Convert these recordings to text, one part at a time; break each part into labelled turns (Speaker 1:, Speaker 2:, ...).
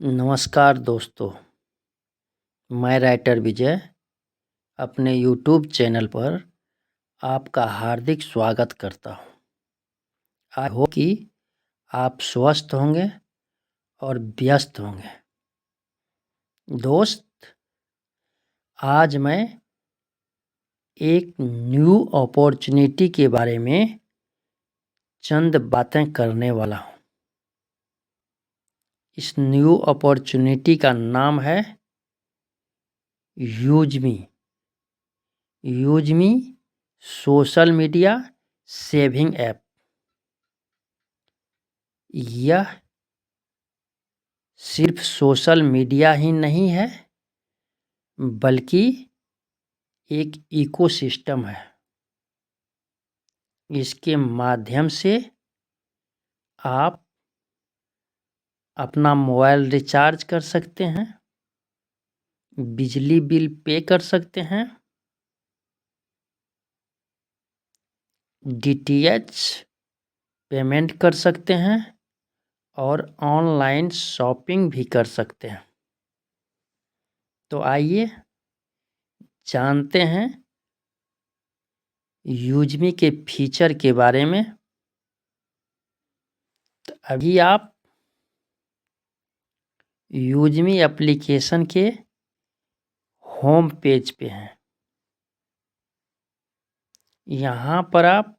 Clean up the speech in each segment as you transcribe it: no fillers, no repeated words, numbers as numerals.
Speaker 1: नमस्कार दोस्तों, मैं राइटर विजय अपने यूट्यूब चैनल पर आपका हार्दिक स्वागत करता हूँ। आई होप कि आप स्वस्थ होंगे और व्यस्त होंगे। दोस्त, आज मैं एक न्यू अपॉर्चुनिटी के बारे में चंद बातें करने वाला हूँ। इस न्यू अपॉर्चुनिटी का नाम है यूजमी। यूजमी सोशल मीडिया सेविंग ऐप। यह सिर्फ सोशल मीडिया ही नहीं है, बल्कि एक इकोसिस्टम है। इसके माध्यम से आप अपना मोबाइल रिचार्ज कर सकते हैं, बिजली बिल पे कर सकते हैं, डीटीएच पेमेंट कर सकते हैं और ऑनलाइन शॉपिंग भी कर सकते हैं। तो आइए जानते हैं यूजमी के फीचर के बारे में। तो अभी आप यूजमी एप्लीकेशन के होम पेज पे हैं। यहाँ पर आप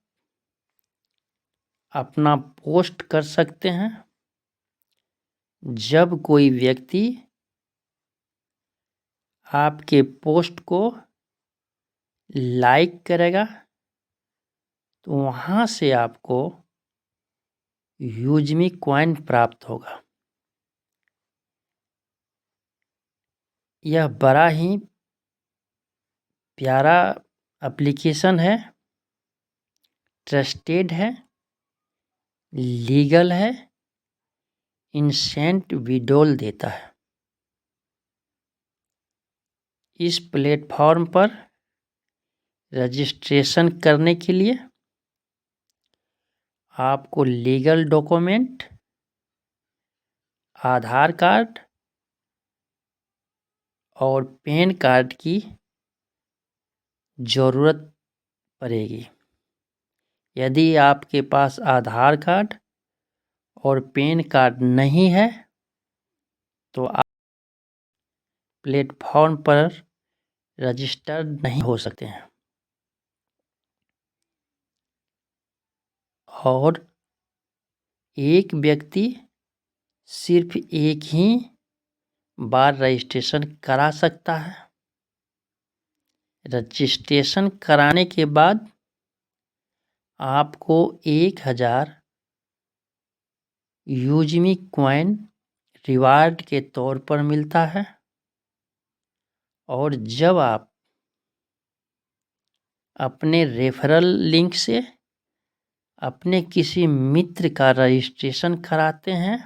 Speaker 1: अपना पोस्ट कर सकते हैं। जब कोई व्यक्ति आपके पोस्ट को लाइक करेगा तो वहाँ से आपको यूजमी कॉइन प्राप्त होगा। यह बड़ा ही प्यारा एप्लीकेशन है, ट्रस्टेड है, लीगल है, इंस्टेंट विड्रॉल देता है। इस प्लेटफॉर्म पर रजिस्ट्रेशन करने के लिए आपको लीगल डॉक्यूमेंट, आधार कार्ड और पैन कार्ड की ज़रूरत पड़ेगी। यदि आपके पास आधार कार्ड और पैन कार्ड नहीं है तो आप प्लेटफॉर्म पर रजिस्टर्ड नहीं हो सकते हैं। और एक व्यक्ति सिर्फ एक ही बार रजिस्ट्रेशन करा सकता है। रजिस्ट्रेशन कराने के बाद आपको 1000 यूजमी कॉइन रिवार्ड के तौर पर मिलता है। और जब आप अपने रेफरल लिंक से अपने किसी मित्र का रजिस्ट्रेशन कराते हैं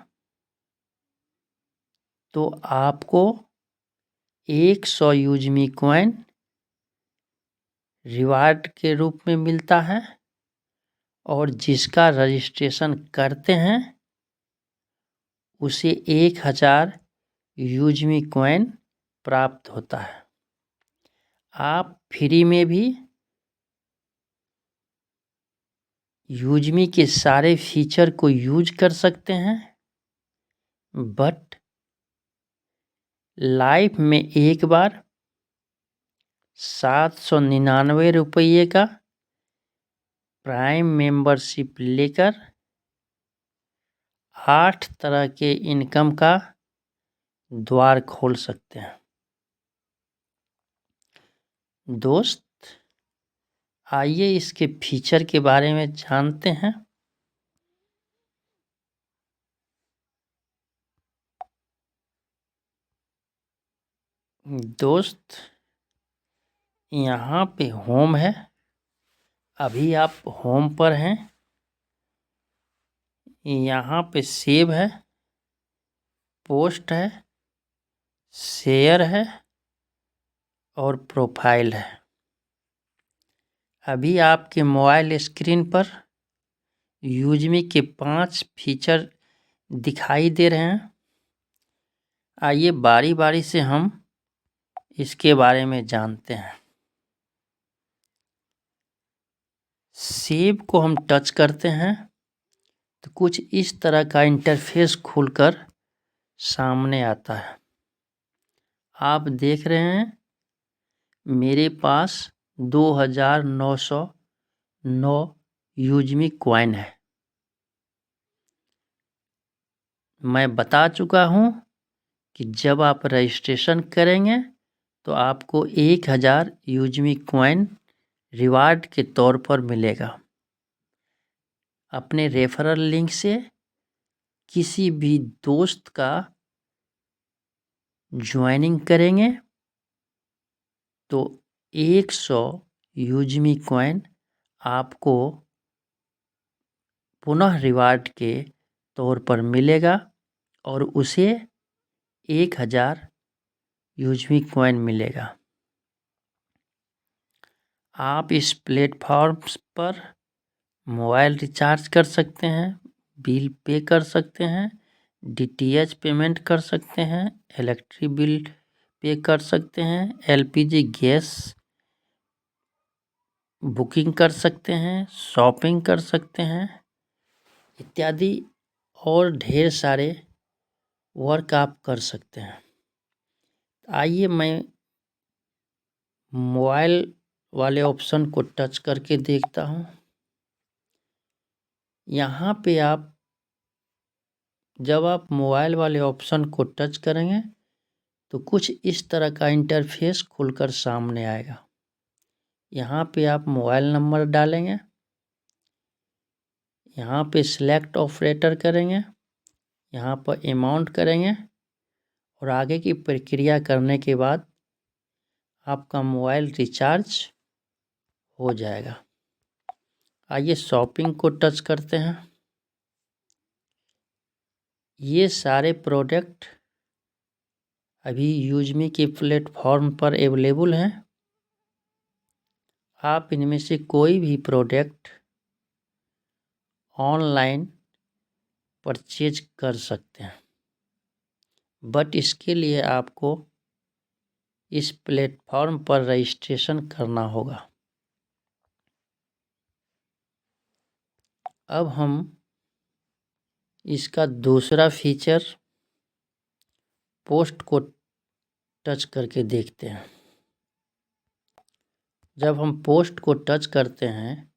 Speaker 1: तो आपको 100 यूजमी कॉइन रिवार्ड के रूप में मिलता है। और जिसका रजिस्ट्रेशन करते हैं उसे 1000 यूजमी कॉइन प्राप्त होता है। आप फ्री में भी यूजमी के सारे फीचर को यूज कर सकते हैं, बट लाइफ में एक बार 799 रुपये का प्राइम मेंबरशिप लेकर 8 तरह के इनकम का द्वार खोल सकते हैं। दोस्त, आइए इसके फीचर के बारे में जानते हैं। दोस्त, यहाँ पे होम है। अभी आप होम पर हैं। यहाँ पे सेव है, पोस्ट है, शेयर है और प्रोफाइल है। अभी आपके मोबाइल स्क्रीन पर यूजमी के 5 फीचर दिखाई दे रहे हैं। आइए बारी बारी से हम इसके बारे में जानते हैं। सेव को हम टच करते हैं तो कुछ इस तरह का इंटरफेस खुलकर सामने आता है। आप देख रहे हैं मेरे पास 2909 यूजमी कॉइन है। मैं बता चुका हूँ कि जब आप रजिस्ट्रेशन करेंगे तो आपको 1000 यूजमी कॉइन रिवार्ड के तौर पर मिलेगा। अपने रेफरल लिंक से किसी भी दोस्त का ज्वाइनिंग करेंगे तो 100 यूजमी कॉइन आपको पुनः रिवार्ड के तौर पर मिलेगा और उसे 1000 यूजमी कॉइन मिलेगा। आप इस प्लेटफॉर्म पर मोबाइल रिचार्ज कर सकते हैं, बिल पे कर सकते हैं, डीटीएच पेमेंट कर सकते हैं, इलेक्ट्रिक बिल पे कर सकते हैं, एलपीजी गैस बुकिंग कर सकते हैं, शॉपिंग कर सकते हैं इत्यादि और ढेर सारे वर्क आप कर सकते हैं। आइए मैं मोबाइल वाले ऑप्शन को टच करके देखता हूँ। यहाँ पे जब आप मोबाइल वाले ऑप्शन को टच करेंगे तो कुछ इस तरह का इंटरफेस खुलकर सामने आएगा। यहाँ पे आप मोबाइल नंबर डालेंगे, यहाँ पे सिलेक्ट ऑपरेटर करेंगे, यहाँ पर अमाउंट करेंगे और आगे की प्रक्रिया करने के बाद आपका मोबाइल रिचार्ज हो जाएगा। आइए शॉपिंग को टच करते हैं। ये सारे प्रोडक्ट अभी यूजमी के प्लेटफॉर्म पर अवेलेबल हैं। आप इनमें से कोई भी प्रोडक्ट ऑनलाइन परचेज कर सकते हैं, बट इसके लिए आपको इस प्लेटफॉर्म पर रजिस्ट्रेशन करना होगा। अब हम इसका दूसरा फीचर पोस्ट को टच करके देखते हैं। जब हम पोस्ट को टच करते हैं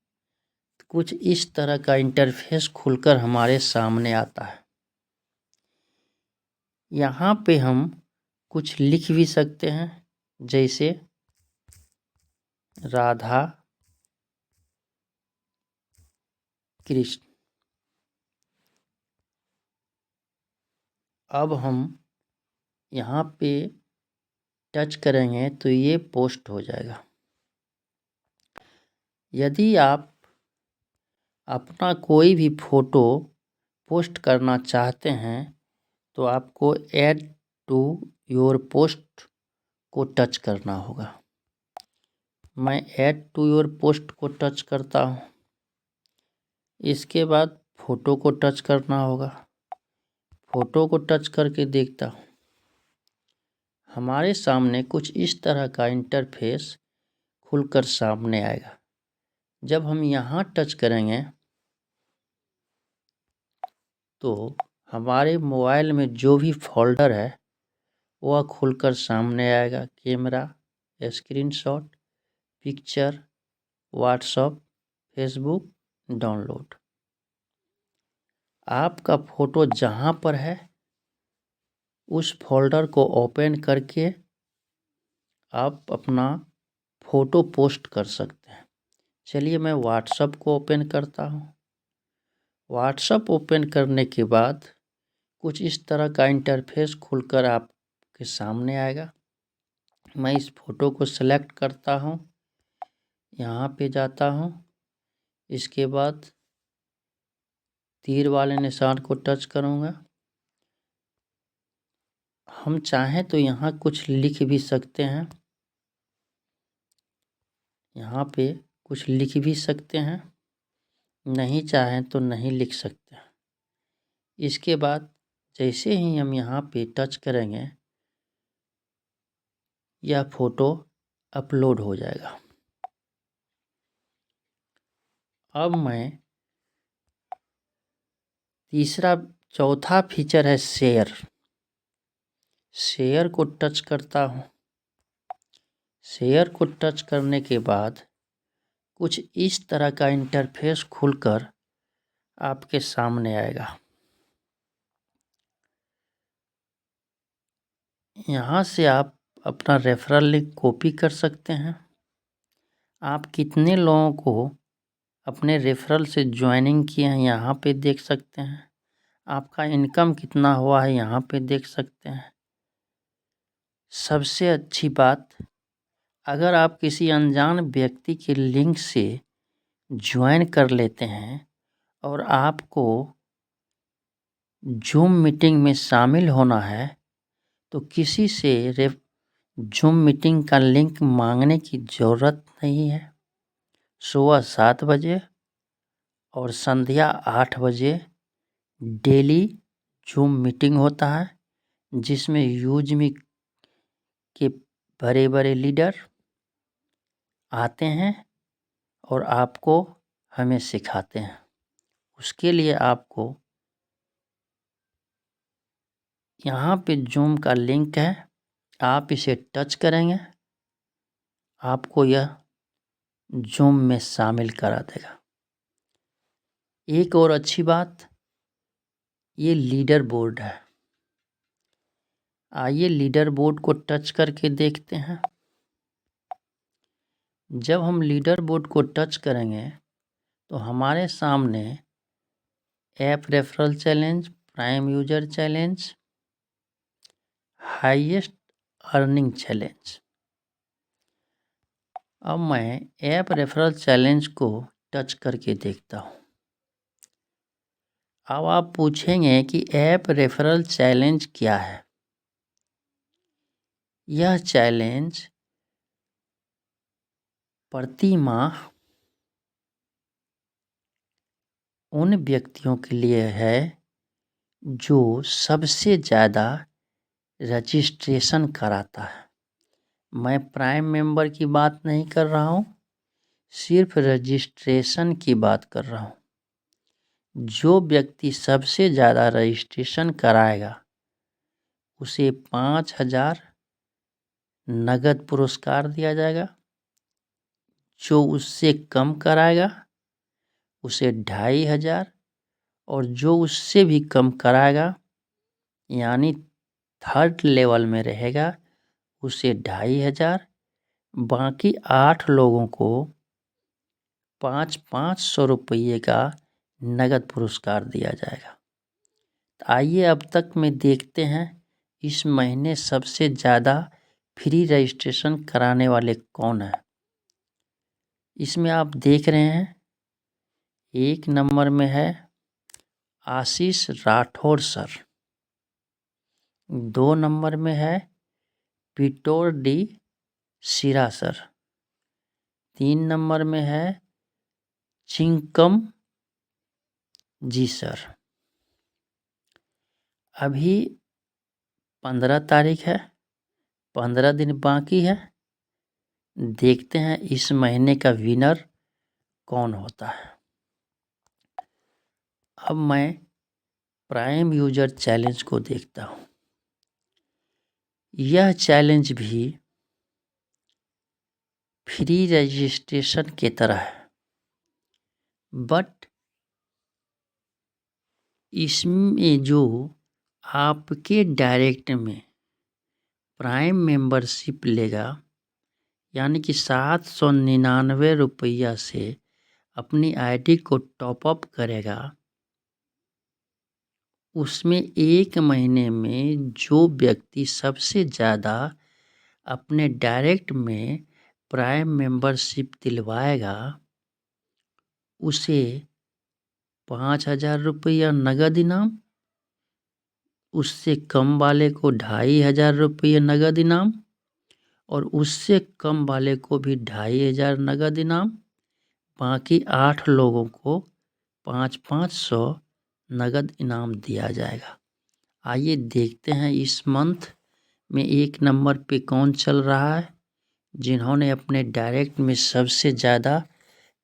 Speaker 1: तो कुछ इस तरह का इंटरफेस खुलकर हमारे सामने आता है। यहाँ पे हम कुछ लिख भी सकते हैं, जैसे राधा कृष्ण। अब हम यहाँ पे टच करेंगे तो ये पोस्ट हो जाएगा। यदि आप अपना कोई भी फ़ोटो पोस्ट करना चाहते हैं तो आपको ऐड टू योर पोस्ट को टच करना होगा। मैं ऐड टू योर पोस्ट को टच करता हूँ। इसके बाद फ़ोटो को टच करना होगा। फ़ोटो को टच करके देखता हूँ। हमारे सामने कुछ इस तरह का इंटरफेस खुलकर सामने आएगा। जब हम यहाँ टच करेंगे तो हमारे मोबाइल में जो भी फोल्डर है वह खुलकर सामने आएगा। Camera, screenshot, picture, WhatsApp, Facebook, download. आपका फ़ोटो जहाँ पर है उस फोल्डर को ओपन करके आप अपना फ़ोटो पोस्ट कर सकते हैं। चलिए मैं व्हाट्सएप को ओपन करता हूँ। व्हाट्सएप ओपन करने के बाद कुछ इस तरह का इंटरफेस खुलकर आपके सामने आएगा। मैं इस फ़ोटो को सेलेक्ट करता हूँ, यहाँ पे जाता हूँ, इसके बाद तीर वाले निशान को टच करूँगा। हम चाहें तो यहाँ कुछ लिख भी सकते हैं, यहाँ पे कुछ लिख भी सकते हैं, नहीं चाहें तो नहीं लिख सकते हैं। इसके बाद जैसे ही हम यहाँ पे टच करेंगे यह फ़ोटो अपलोड हो जाएगा। अब मैं चौथा फीचर है शेयर। शेयर को टच करता हूँ। शेयर को टच करने के बाद कुछ इस तरह का इंटरफेस खुलकर आपके सामने आएगा। यहाँ से आप अपना रेफरल लिंक कॉपी कर सकते हैं। आप कितने लोगों को अपने रेफरल से ज्वाइनिंग किए हैं यहाँ पे देख सकते हैं। आपका इनकम कितना हुआ है यहाँ पे देख सकते हैं। सबसे अच्छी बात, अगर आप किसी अनजान व्यक्ति के लिंक से ज्वाइन कर लेते हैं और आपको जूम मीटिंग में शामिल होना है तो किसी से जूम मीटिंग का लिंक मांगने की ज़रूरत नहीं है। सुबह 7 बजे और संध्या 8 बजे डेली जूम मीटिंग होता है, जिसमें यूजमी के बड़े बड़े लीडर आते हैं और आपको हमें सिखाते हैं। उसके लिए आपको यहाँ पे जूम का लिंक है, आप इसे टच करेंगे, आपको यह जूम में शामिल करा देगा। एक और अच्छी बात, ये लीडर बोर्ड है। आइए लीडर बोर्ड को टच करके देखते हैं। जब हम लीडर बोर्ड को टच करेंगे तो हमारे सामने app referral challenge, prime user challenge, highest earning challenge. अब मैं ऐप रेफरल चैलेंज को टच करके देखता हूँ। अब आप पूछेंगे कि ऐप रेफरल चैलेंज क्या है। यह चैलेंज प्रति माह उन व्यक्तियों के लिए है जो सबसे ज़्यादा रजिस्ट्रेशन कराता है। मैं प्राइम मेंबर की बात नहीं कर रहा हूँ, सिर्फ रजिस्ट्रेशन की बात कर रहा हूँ। जो व्यक्ति सबसे ज़्यादा रजिस्ट्रेशन कराएगा उसे 5,000 नगद पुरस्कार दिया जाएगा। जो उससे कम कराएगा उसे 2,500 और जो उससे भी कम कराएगा यानी थर्ड लेवल में रहेगा उसे 2,500। बाकी 8 लोगों को 500 रुपये का नगद पुरस्कार दिया जाएगा। तो आइए अब तक में देखते हैं इस महीने सबसे ज़्यादा फ्री रजिस्ट्रेशन कराने वाले कौन हैं। इसमें आप देख रहे हैं 1 नंबर में है आशीष राठौर सर, 2 नंबर में है पिटोर डी सिरा सर, 3 नंबर में है चिंकम जी सर। अभी 15 तारीख है, 15 दिन बाकी है। देखते हैं इस महीने का विनर कौन होता है। अब मैं प्राइम यूजर चैलेंज को देखता हूँ। यह चैलेंज भी फ्री रजिस्ट्रेशन के तरह है, बट इसमें जो आपके डायरेक्ट में प्राइम मेंबरशिप लेगा यानी कि 799 रुपया से अपनी आईडी को टॉपअप करेगा, उसमें 1 महीने में जो व्यक्ति सबसे ज़्यादा अपने डायरेक्ट में प्राइम मेंबरशिप दिलवाएगा उसे 5,000 रुपया नगद इनाम, उससे कम वाले को 2,500 रुपये नगद इनाम और उससे कम वाले को भी 2,500 नगद इनाम। बाकी 8 लोगों को 500 नगद इनाम दिया जाएगा। आइए देखते हैं इस मंथ में 1 नंबर पे कौन चल रहा है, जिन्होंने अपने डायरेक्ट में सबसे ज़्यादा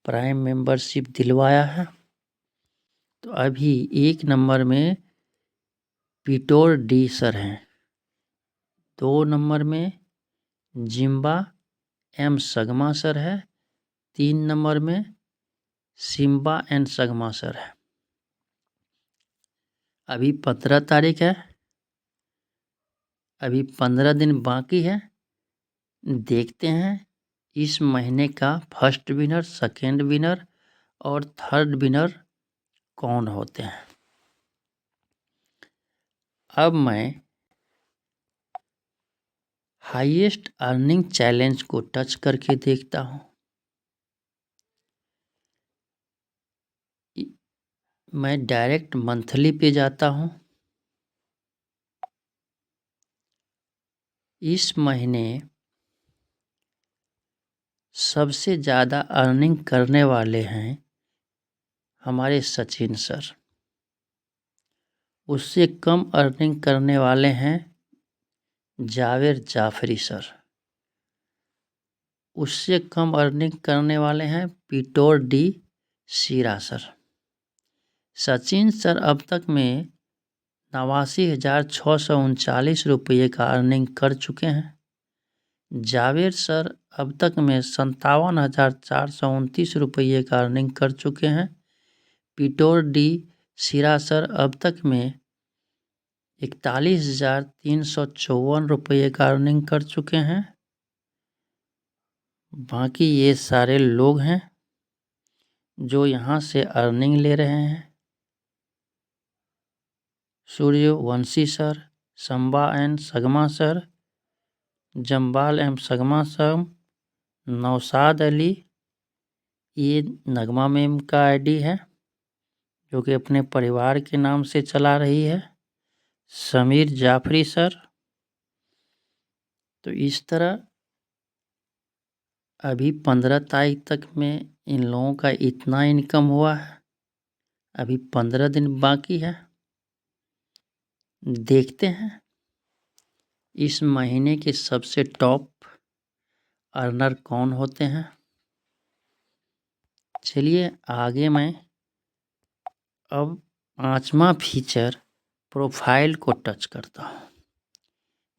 Speaker 1: प्राइम मेंबरशिप दिलवाया है। तो अभी 1 नंबर में पीटोर डी सर हैं। 2 नंबर में जिम्बा एम सगमा सर है। 3 नंबर में सिम्बा एंड सगमा सर है। अभी 15 तारीख है, अभी 15 दिन बाकी है। देखते हैं इस महीने का फर्स्ट विनर, सेकेंड विनर और थर्ड विनर कौन होते हैं। अब मैं हाईएस्ट अर्निंग चैलेंज को टच करके देखता हूँ। मैं डायरेक्ट मंथली पे जाता हूँ। इस महीने सबसे ज़्यादा अर्निंग करने वाले हैं हमारे सचिन सर। उससे कम अर्निंग करने वाले हैं जावेद जाफरी सर। उससे कम अर्निंग करने वाले हैं पीटोर डी सीरा सर। सचिन सर अब तक में 89,639 रुपये का अर्निंग कर चुके हैं। जावेद सर अब तक में 57,429 रुपये का अर्निंग कर चुके हैं। पीटोर डी सीरा सर अब तक में 41,354 रुपये का अर्निंग कर चुके हैं। बाकी ये सारे लोग हैं जो यहाँ से अर्निंग ले रहे हैं। Suryavanshi sir, Samba and Sangma sir, Jambal M Sangma sir, Naushad Ali, ये नगमा मैम का आईडी है जो कि अपने परिवार के नाम से चला रही है। समीर जाफरी सर। तो इस तरह अभी 15 तारीख तक में इन लोगों का इतना इनकम हुआ है। अभी 15 दिन बाकी है। देखते हैं इस महीने के सबसे टॉप अर्नर कौन होते हैं। चलिए आगे मैं अब 5वां फीचर प्रोफाइल को टच करता हूँ।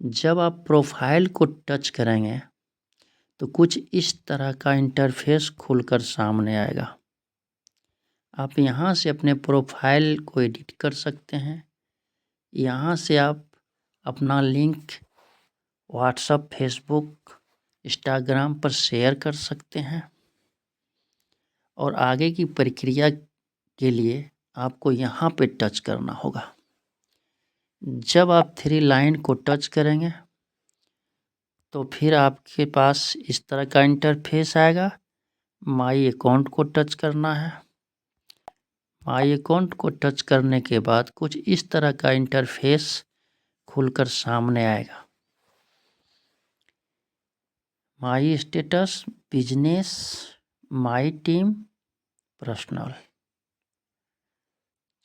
Speaker 1: जब आप प्रोफाइल को टच करेंगे तो कुछ इस तरह का इंटरफेस खुलकर सामने आएगा। आप यहाँ से अपने प्रोफाइल को एडिट कर सकते हैं। यहाँ से आप अपना लिंक व्हाट्सएप, फेसबुक, इंस्टाग्राम पर शेयर कर सकते हैं। और आगे की प्रक्रिया के लिए आपको यहाँ पे टच करना होगा। जब आप 3 लाइन को टच करेंगे तो फिर आपके पास इस तरह का इंटरफेस आएगा। माई अकाउंट को टच करना है। माई अकाउंट को टच करने के बाद कुछ इस तरह का इंटरफेस खुलकर सामने आएगा। My status, business, my team, personal.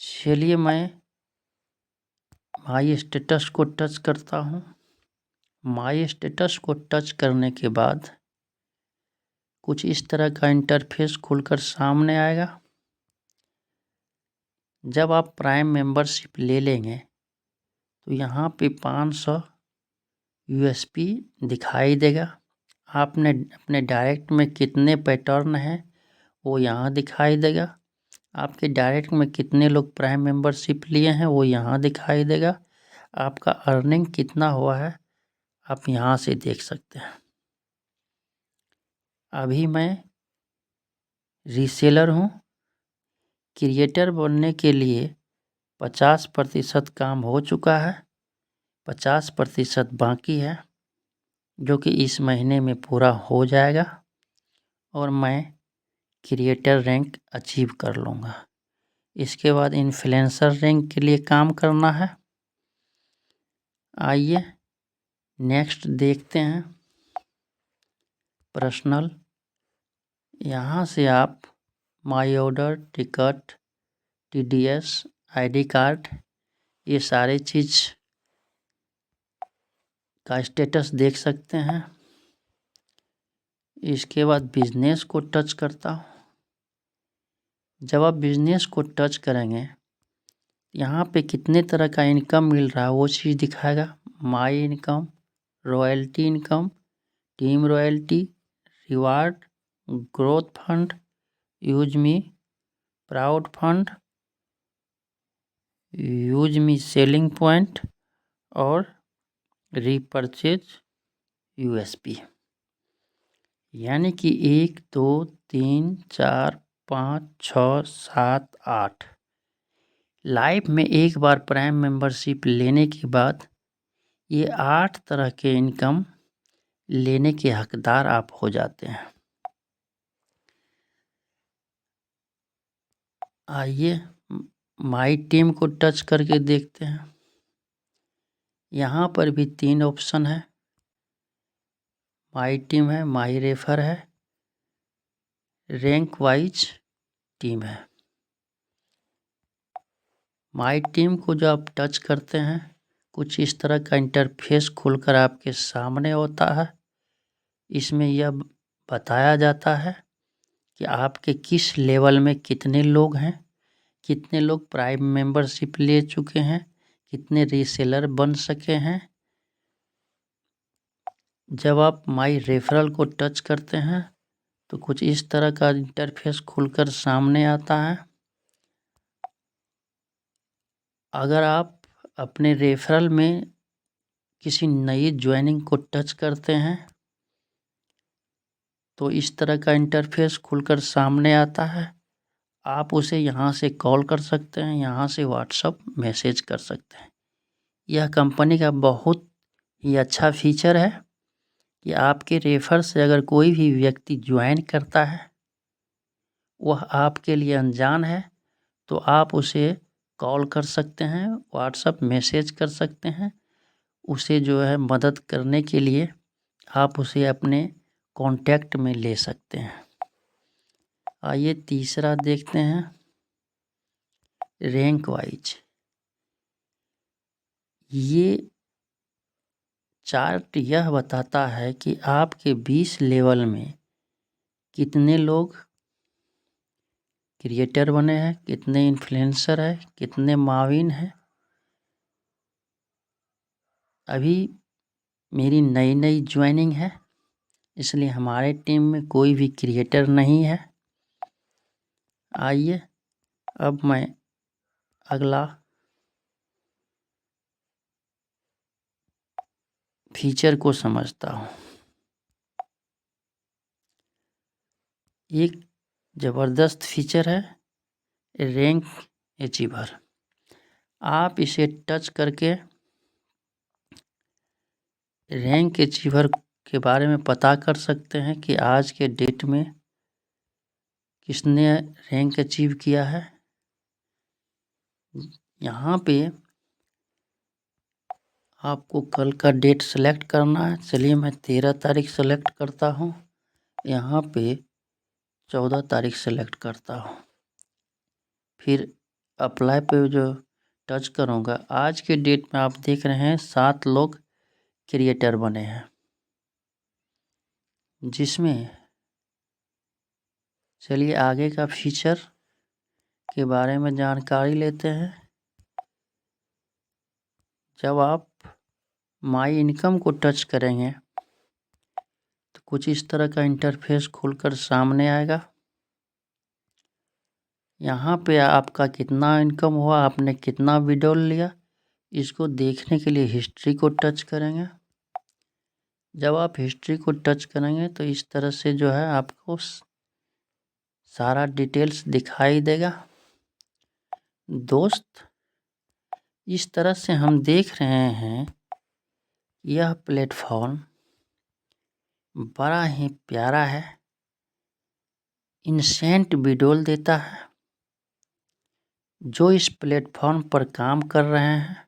Speaker 1: चलिए मैं माई स्टेटस को टच करता हूँ। माई स्टेटस को टच करने के बाद कुछ इस तरह का इंटरफेस खुलकर सामने आएगा। जब आप प्राइम मेंबरशिप ले लेंगे तो यहाँ पे 500 यूएसपी दिखाई देगा। आपने अपने डायरेक्ट में कितने पैटर्न हैं वो यहाँ दिखाई देगा। आपके डायरेक्ट में कितने लोग प्राइम मेंबरशिप लिए हैं वो यहाँ दिखाई देगा। आपका अर्निंग कितना हुआ है आप यहाँ से देख सकते हैं। अभी मैं रीसेलर हूँ। क्रिएटर बनने के लिए 50% काम हो चुका है, 50% बाकी है जो कि इस महीने में पूरा हो जाएगा और मैं क्रिएटर रैंक अचीव कर लूँगा। इसके बाद इन्फ्लुएंसर रैंक के लिए काम करना है। आइए नेक्स्ट देखते हैं। पर्सनल, यहाँ से आप my order, ticket, TDS, ID card ये सारे चीज़ का स्टेटस देख सकते हैं। इसके बाद बिजनेस को टच करता हूँ। जब आप बिजनेस को टच करेंगे, यहाँ पे कितने तरह का इनकम मिल रहा है वो चीज़ दिखाएगा। My income, royalty income, team royalty, reward, growth fund, use me, proud fund, use me selling point और रीपरचेज यूएसपी। यानी कि 1 2 3 4 5 6 7 8 लाइफ में एक बार प्राइम मेंबरशिप लेने के बाद ये 8 तरह के इनकम लेने के हकदार आप हो जाते हैं। आइए माई टीम को टच करके देखते हैं। यहाँ पर भी 3 ऑप्शन है। माई टीम है, माई रेफर है, रैंक वाइज टीम है। माई टीम को जो आप टच करते हैं, कुछ इस तरह का इंटरफेस खुलकर आपके सामने होता है। इसमें यह बताया जाता है कि आपके किस लेवल में कितने लोग हैं, कितने लोग प्राइम मेंबरशिप ले चुके हैं, कितने रीसेलर बन सके हैं। जब आप माई रेफरल को टच करते हैं तो कुछ इस तरह का इंटरफेस खुलकर सामने आता है। अगर आप अपने रेफरल में किसी नई ज्वाइनिंग को टच करते हैं तो इस तरह का इंटरफेस खुलकर सामने आता है। आप उसे यहाँ से कॉल कर सकते हैं, यहाँ से व्हाट्सएप मैसेज कर सकते हैं। यह कंपनी का बहुत ही अच्छा फीचर है कि आपके रेफर से अगर कोई भी व्यक्ति ज्वाइन करता है, वह आपके लिए अनजान है, तो आप उसे कॉल कर सकते हैं, व्हाट्सएप मैसेज कर सकते हैं। उसे जो है मदद करने के लिए आप उसे अपने कांटेक्ट में ले सकते हैं। आइए तीसरा देखते हैं, रैंक वाइज। ये चार्ट यह बताता है कि आपके 20 लेवल में कितने लोग क्रिएटर बने हैं, कितने इन्फ्लुएंसर है, कितने माविन हैं। अभी मेरी नई नई ज्वाइनिंग है, इसलिए हमारे टीम में कोई भी क्रिएटर नहीं है। आइए अब मैं अगला फीचर को समझता हूँ। एक ज़बरदस्त फीचर है रैंक अचीवर। आप इसे टच करके रैंक अचीवर के बारे में पता कर सकते हैं कि आज के डेट में किसने रैंक अचीव किया है। यहाँ पे आपको कल का डेट सेलेक्ट करना है। चलिए मैं 13 तारीख सेलेक्ट करता हूँ। यहाँ पे 14 तारीख सेलेक्ट करता हूँ। फिर अप्लाई पे जो टच करूँगा, आज के डेट में आप देख रहे हैं 7 लोग क्रिएटर बने हैं, जिसमें चलिए आगे का फीचर के बारे में जानकारी लेते हैं। जब आप माई इनकम को टच करेंगे तो कुछ इस तरह का इंटरफेस खुलकर सामने आएगा। यहाँ पे आपका कितना इनकम हुआ, आपने कितना विड्रॉल लिया, इसको देखने के लिए हिस्ट्री को टच करेंगे। जब आप हिस्ट्री को टच करेंगे तो इस तरह से जो है आपको सारा डिटेल्स दिखाई देगा। दोस्त, इस तरह से हम देख रहे हैं यह प्लेटफॉर्म बड़ा ही प्यारा है, इंस्टेंट विड्रॉल देता है। जो इस प्लेटफॉर्म पर काम कर रहे हैं,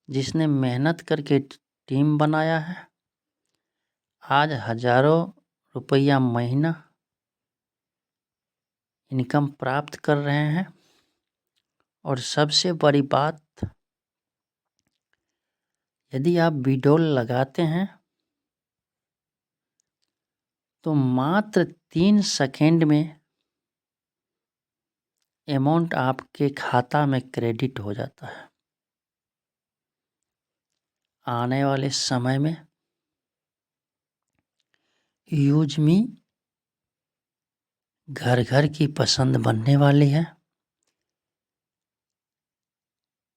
Speaker 1: जिसने मेहनत करके टीम बनाया है, आज हजारों रुपया महीना इनकम प्राप्त कर रहे हैं। और सबसे बड़ी बात, यदि आप विड्रॉल लगाते हैं तो मात्र 3 सेकंड में अमाउंट आपके खाता में क्रेडिट हो जाता है। आने वाले समय में यूज़मी घर घर की पसंद बनने वाली है।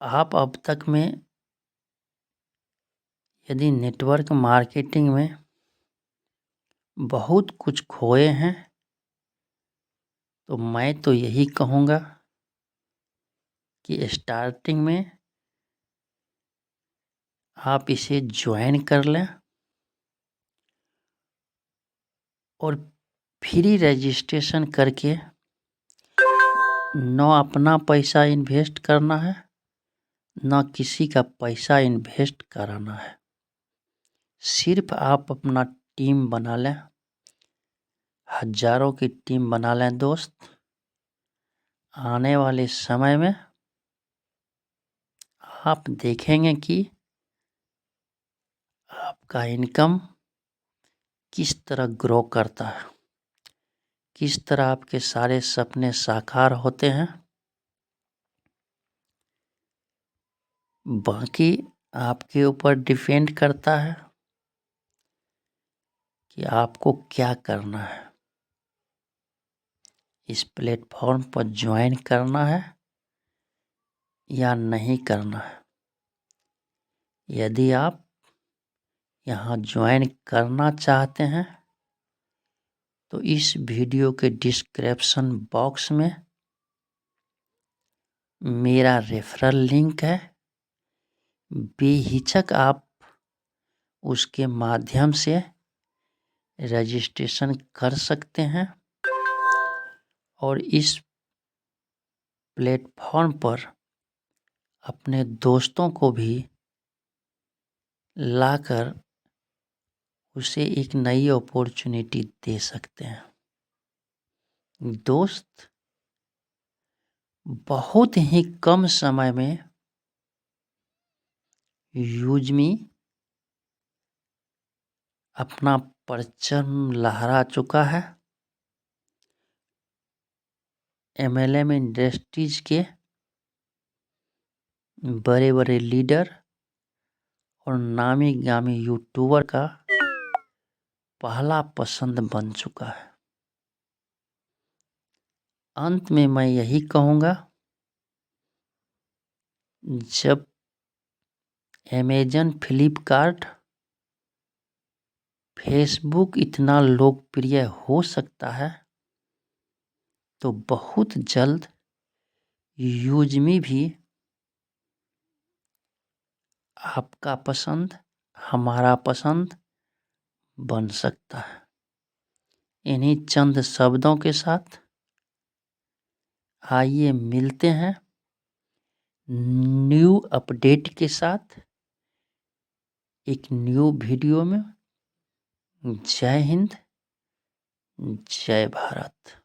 Speaker 1: आप अब तक में यदि नेटवर्क मार्केटिंग में बहुत कुछ खोए हैं तो मैं तो यही कहूँगा कि स्टार्टिंग में आप इसे ज्वाइन कर लें और फ्री रजिस्ट्रेशन करके न अपना पैसा इन्वेस्ट करना है, न किसी का पैसा इन्वेस्ट कराना है। सिर्फ आप अपना टीम बना लें, हज़ारों की टीम बना लें दोस्त। आने वाले समय में आप देखेंगे कि आपका इनकम किस तरह ग्रो करता है, किस तरह आपके सारे सपने साकार होते हैं। बाकी आपके ऊपर डिपेंड करता है कि आपको क्या करना है। इस प्लेटफॉर्म पर ज्वाइन करना है या नहीं करना है। यदि आप यहाँ ज्वाइन करना चाहते हैं तो इस वीडियो के डिस्क्रिप्शन बॉक्स में मेरा रेफरल लिंक है। बेहिचक आप उसके माध्यम से रजिस्ट्रेशन कर सकते हैं और इस प्लेटफॉर्म पर अपने दोस्तों को भी लाकर उसे एक नई अपॉर्चुनिटी दे सकते हैं। दोस्त, बहुत ही कम समय में यूज़मी अपना परचम लहरा चुका है। MLM इंडस्ट्रीज के बड़े बड़े लीडर और नामी गामी यूट्यूबर का पहला पसंद बन चुका है। अंत में मैं यही कहूँगा, जब अमेज़न, फ्लिपकार्ट, फेसबुक इतना लोकप्रिय हो सकता है तो बहुत जल्द यूज़मी भी आपका पसंद, हमारा पसंद बन सकता है। इन्हीं चंद शब्दों के साथ आइए मिलते हैं न्यू अपडेट के साथ एक न्यू वीडियो में। जय हिंद, जय भारत।